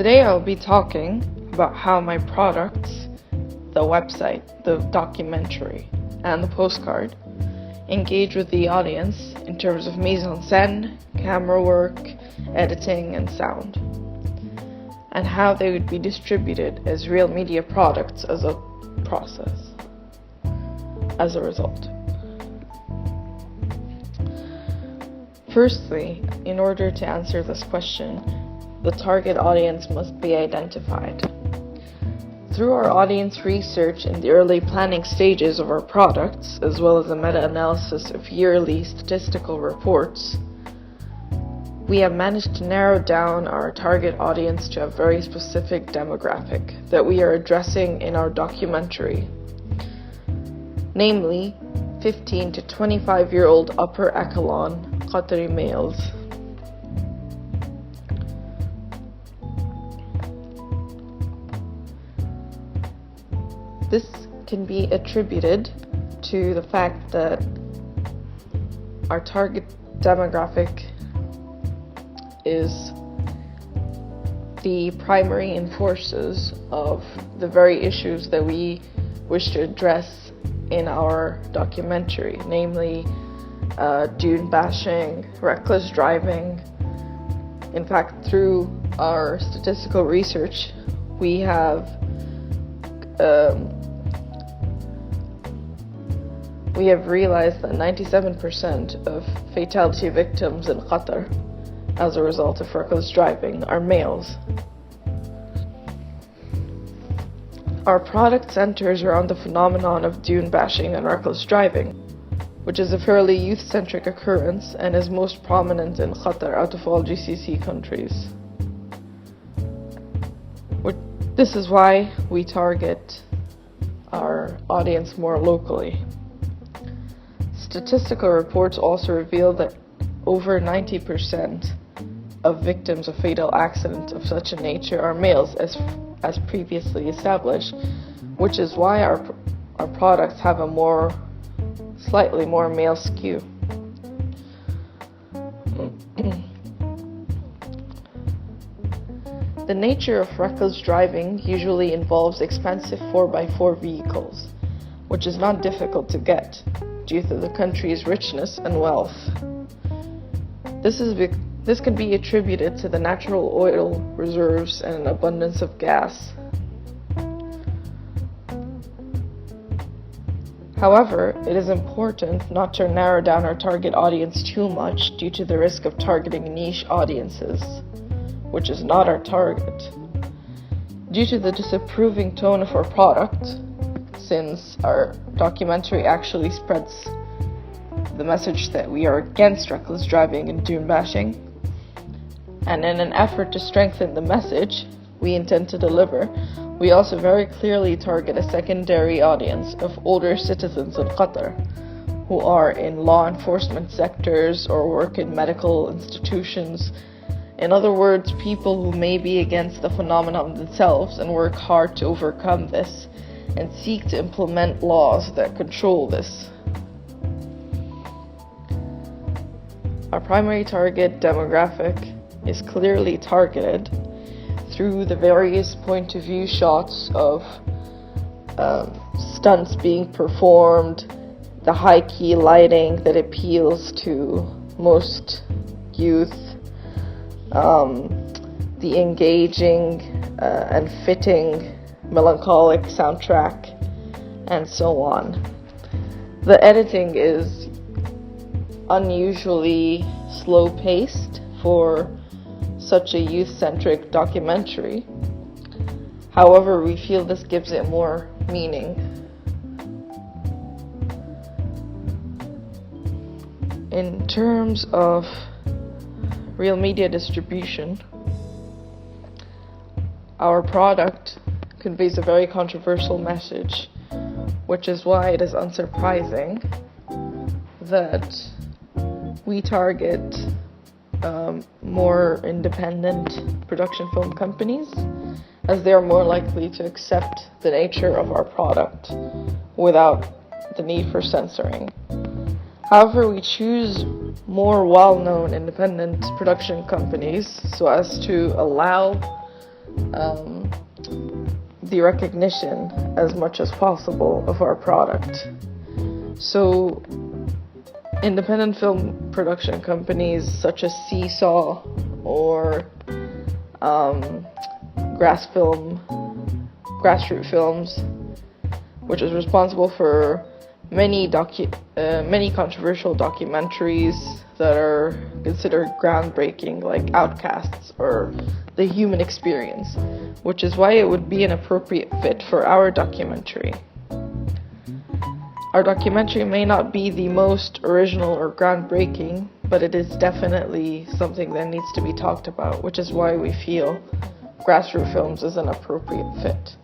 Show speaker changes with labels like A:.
A: Today I'll be talking about how my products, the website, the documentary, and the postcard engage with the audience in terms of mise-en-scène, camera work, editing, and sound, and how they would be distributed as real media products as a result. Firstly, in order to answer this question, the target audience must be identified. Through our audience research in the early planning stages of our products, as well as a meta-analysis of yearly statistical reports, we have managed to narrow down our target audience to a very specific demographic that we are addressing in our documentary, namely 15 to 25-year-old upper echelon Qatari males. This can be attributed to the fact that our target demographic is the primary enforcers of the very issues that we wish to address in our documentary, namely dune bashing, reckless driving. In fact, through our statistical research, we have realized that 97% of fatality victims in Qatar as a result of reckless driving are males. Our product centers around the phenomenon of dune bashing and reckless driving, which is a fairly youth-centric occurrence and is most prominent in Qatar out of all GCC countries. This is why we target our audience more locally. Statistical reports also reveal that over 90% of victims of fatal accidents of such a nature are males, as previously established, which is why our products have a slightly more male skew. The nature of reckless driving usually involves expensive 4x4 vehicles, which is not difficult to get due to the country's richness and wealth. This can be attributed to the natural oil reserves and an abundance of gas. However, it is important not to narrow down our target audience too much due to the risk of targeting niche audiences, which is not our target. Due to the disapproving tone of our product, since our documentary actually spreads the message that we are against reckless driving and dune bashing, and in an effort to strengthen the message we intend to deliver, we also very clearly target a secondary audience of older citizens in Qatar who are in law enforcement sectors or work in medical institutions. In other words, people who may be against the phenomenon themselves and work hard to overcome this and seek to implement laws that control this. Our primary target demographic is clearly targeted through the various point of view shots of stunts being performed, the high key lighting that appeals to most youth, the engaging and fitting melancholic soundtrack, and so on. The editing is unusually slow-paced for such a youth-centric documentary. However, we feel this gives it more meaning. In terms of real media distribution, our product conveys a very controversial message, which is why it is unsurprising that we target more independent production film companies, as they are more likely to accept the nature of our product without the need for censoring. However, we choose more well-known independent production companies so as to allow the recognition as much as possible of our product. So independent film production companies such as Seesaw or Grassroot Films, which is responsible for many controversial documentaries that are considered groundbreaking, like Outcasts or The Human Experience, which is why it would be an appropriate fit for our documentary. Our documentary may not be the most original or groundbreaking, but it is definitely something that needs to be talked about, which is why we feel Grassroot Films is an appropriate fit.